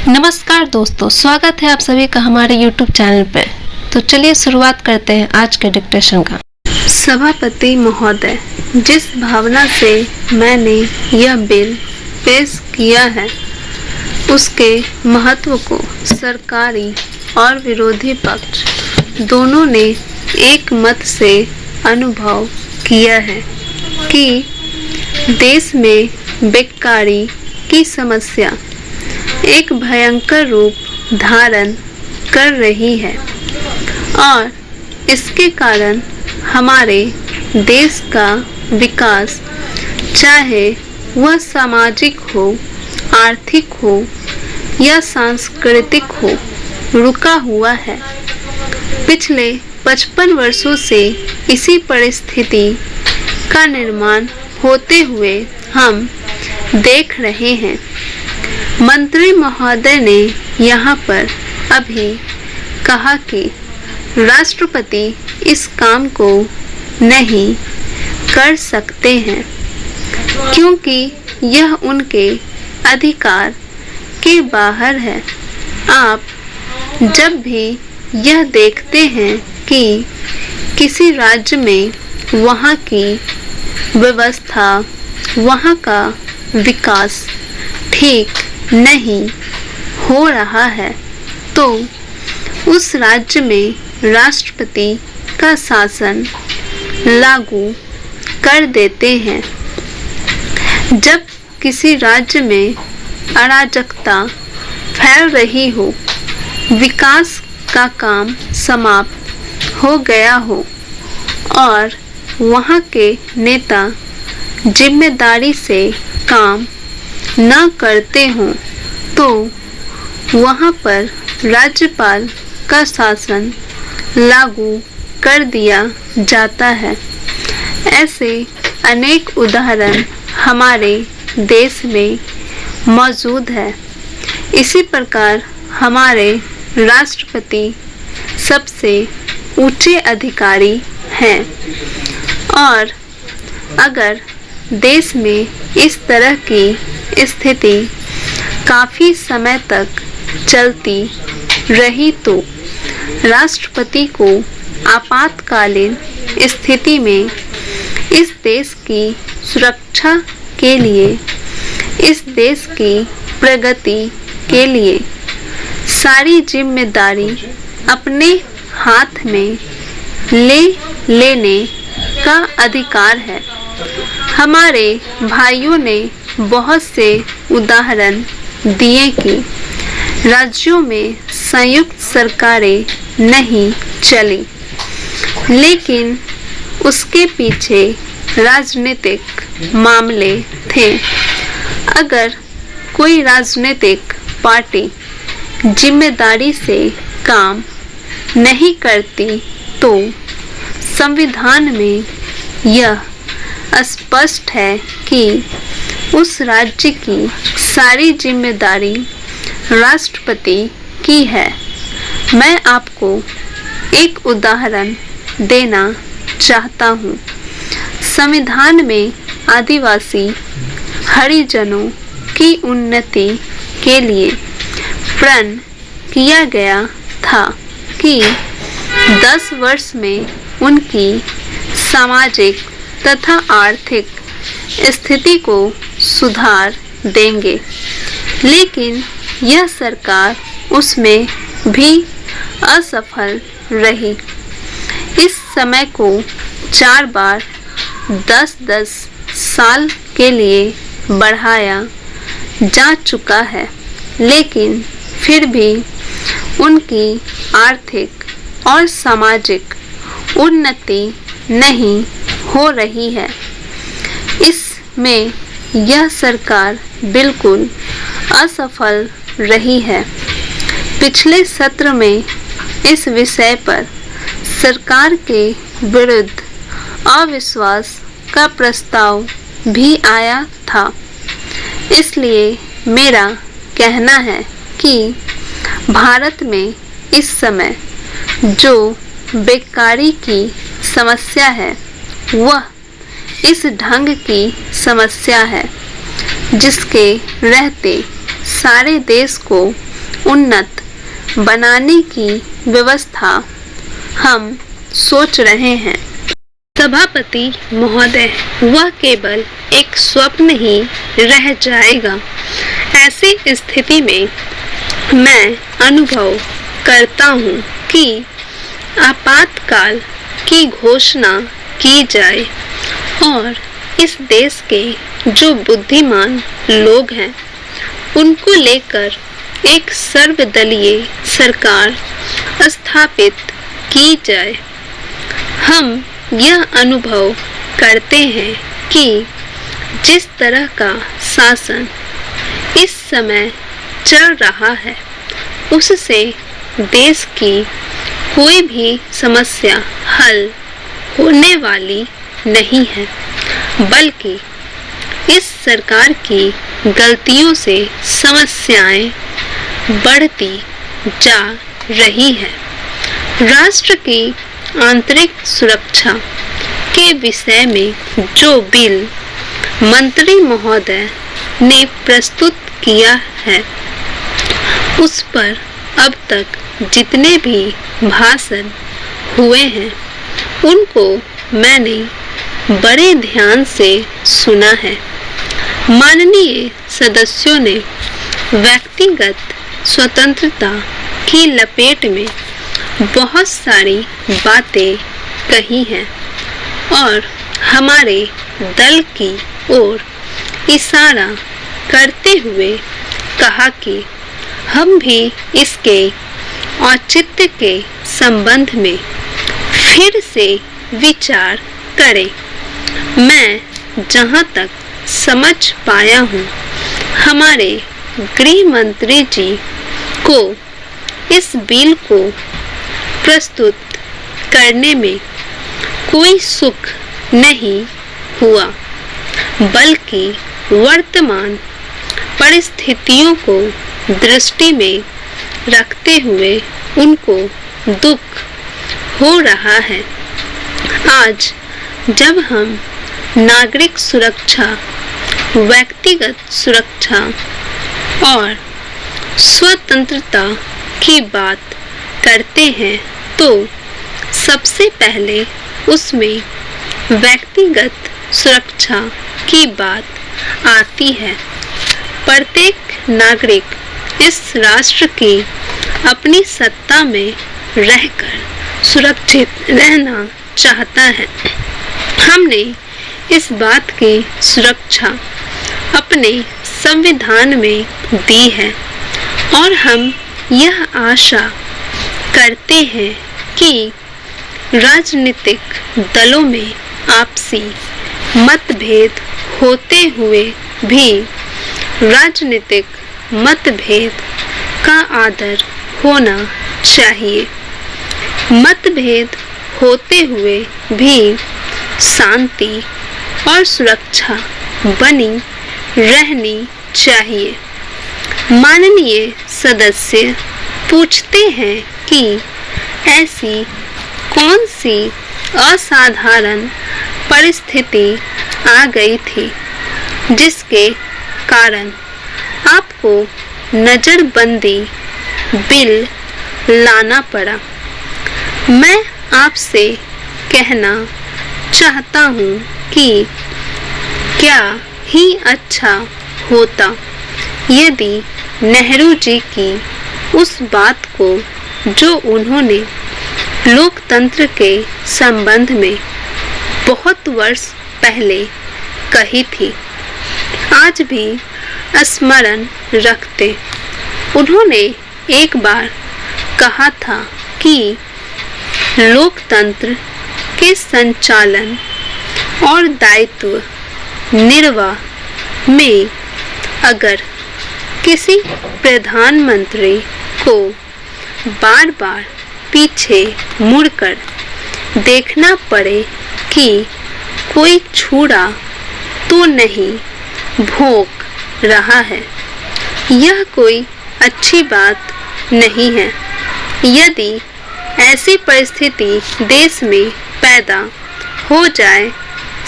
नमस्कार दोस्तों, स्वागत है आप सभी का हमारे YouTube चैनल पे। तो चलिए शुरुआत करते हैं आज के डिक्टेशन का। सभापति महोदय, जिस भावना से मैंने यह बिल पेश किया है उसके महत्व को सरकारी और विरोधी पक्ष दोनों ने एक मत से अनुभव किया है कि देश में बेकारी की समस्या एक भयंकर रूप धारण कर रही है और इसके कारण हमारे देश का विकास, चाहे वह सामाजिक हो, आर्थिक हो या सांस्कृतिक हो, रुका हुआ है। पिछले 55 वर्षों से इसी परिस्थिति का निर्माण होते हुए हम देख रहे हैं। मंत्री महोदय ने यहाँ पर अभी कहा कि राष्ट्रपति इस काम को नहीं कर सकते हैं क्योंकि यह उनके अधिकार के बाहर है। आप जब भी यह देखते हैं कि किसी राज्य में वहाँ की व्यवस्था, वहाँ का विकास ठीक नहीं हो रहा है, तो उस राज्य में राष्ट्रपति का शासन लागू कर देते हैं। जब किसी राज्य में अराजकता फैल रही हो, विकास का काम समाप्त हो गया हो और वहाँ के नेता जिम्मेदारी से काम न करते हों, तो वहाँ पर राज्यपाल का शासन लागू कर दिया जाता है। ऐसे अनेक उदाहरण हमारे देश में मौजूद है। इसी प्रकार हमारे राष्ट्रपति सबसे ऊंचे अधिकारी हैं और अगर देश में इस तरह की स्थिति काफी समय तक चलती रही तो राष्ट्रपति को आपातकालीन स्थिति में इस देश की सुरक्षा के लिए, इस देश की प्रगति के लिए सारी जिम्मेदारी अपने हाथ में ले लेने का अधिकार है। हमारे भाइयों ने बहुत से उदाहरण दिए कि राज्यों में संयुक्त सरकारें नहीं चली, लेकिन उसके पीछे राजनीतिक मामले थे। अगर कोई राजनीतिक पार्टी जिम्मेदारी से काम नहीं करती तो संविधान में यह स्पष्ट है कि उस राज्य की सारी जिम्मेदारी राष्ट्रपति की है। मैं आपको एक उदाहरण देना चाहता हूँ। संविधान में आदिवासी हरिजनों की उन्नति के लिए प्रण किया गया था कि 10 वर्ष में उनकी सामाजिक तथा आर्थिक स्थिति को सुधार देंगे, लेकिन यह सरकार उसमें भी असफल रही। इस समय को 4 बार 10-10 साल के लिए बढ़ाया जा चुका है, लेकिन फिर भी उनकी आर्थिक और सामाजिक उन्नति नहीं हो रही है। इसमें यह सरकार बिल्कुल असफल रही है। पिछले सत्र में इस विषय पर सरकार के विरुद्ध अविश्वास का प्रस्ताव भी आया था। इसलिए मेरा कहना है कि भारत में इस समय जो बेकारी की समस्या है वह इस ढंग की समस्या है जिसके रहते सारे देश को उन्नत बनाने की व्यवस्था हम सोच रहे हैं। सभापति महोदय, वह केवल एक स्वप्न ही रह जाएगा। ऐसी स्थिति में मैं अनुभव करता हूँ कि आपातकाल की घोषणा की जाए और इस देश के जो बुद्धिमान लोग हैं उनको लेकर एक सर्वदलीय सरकार स्थापित की जाए। हम यह अनुभव करते हैं कि जिस तरह का शासन इस समय चल रहा है उससे देश की कोई भी समस्या हल होने वाली नहीं है, बल्कि इस सरकार की गलतियों से समस्याएं बढ़ती जा रही है। राष्ट्र की आंतरिक सुरक्षा के विषय में जो बिल मंत्री महोदय ने प्रस्तुत किया है उस पर अब तक जितने भी भाषण हुए हैं उनको मैंने बड़े ध्यान से सुना है। माननीय सदस्यों ने व्यक्तिगत स्वतंत्रता की लपेट में बहुत सारी बातें कही हैं और हमारे दल की ओर इशारा करते हुए कहा कि हम भी इसके औचित्य के संबंध में फिर से विचार करें। मैं जहां तक समझ पाया हूं, हमारे गृह मंत्री जी को इस बिल को प्रस्तुत करने में कोई सुख नहीं हुआ, बल्कि वर्तमान परिस्थितियों को दृष्टि में रखते हुए उनको दुख हो रहा है। आज जब हम नागरिक सुरक्षा, व्यक्तिगत सुरक्षा और स्वतंत्रता की बात करते हैं तो सबसे पहले उसमें व्यक्तिगत सुरक्षा की बात आती है। प्रत्येक नागरिक इस राष्ट्र की अपनी सत्ता में रहकर सुरक्षित रहना चाहता है। हमने इस बात की सुरक्षा अपने संविधान में दी है और हम यह आशा करते हैं कि राजनीतिक दलों में आपसी मतभेद होते हुए भी राजनीतिक मतभेद का आदर होना चाहिए। मतभेद होते हुए भी शांति और सुरक्षा बनी रहनी चाहिए। माननीय सदस्य पूछते हैं कि ऐसी कौन सी असाधारण परिस्थिति आ गई थी जिसके कारण आपको नजरबंदी बिल लाना पड़ा। मैं आपसे कहना चाहता हूँ कि क्या ही अच्छा होता यदि नेहरू जी की उस बात को जो उन्होंने लोकतंत्र के संबंध में बहुत वर्ष पहले कही थी आज भी स्मरण रखते। उन्होंने एक बार कहा था कि लोकतंत्र के संचालन और दायित्व निर्वाह में अगर किसी प्रधानमंत्री को बार बार पीछे मुड़कर देखना पड़े कि कोई छुरा तो नहीं भौंक रहा है, यह कोई अच्छी बात नहीं है। यदि ऐसी परिस्थिति देश में पैदा हो जाए,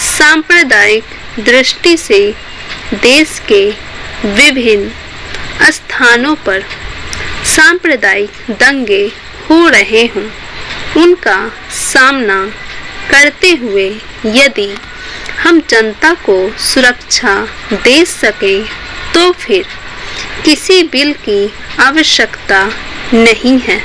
सांप्रदायिक दृष्टि से देश के विभिन्न स्थानों पर सांप्रदायिक दंगे हो रहे हों, उनका सामना करते हुए यदि हम जनता को सुरक्षा दे सकें तो फिर किसी बिल की आवश्यकता नहीं है।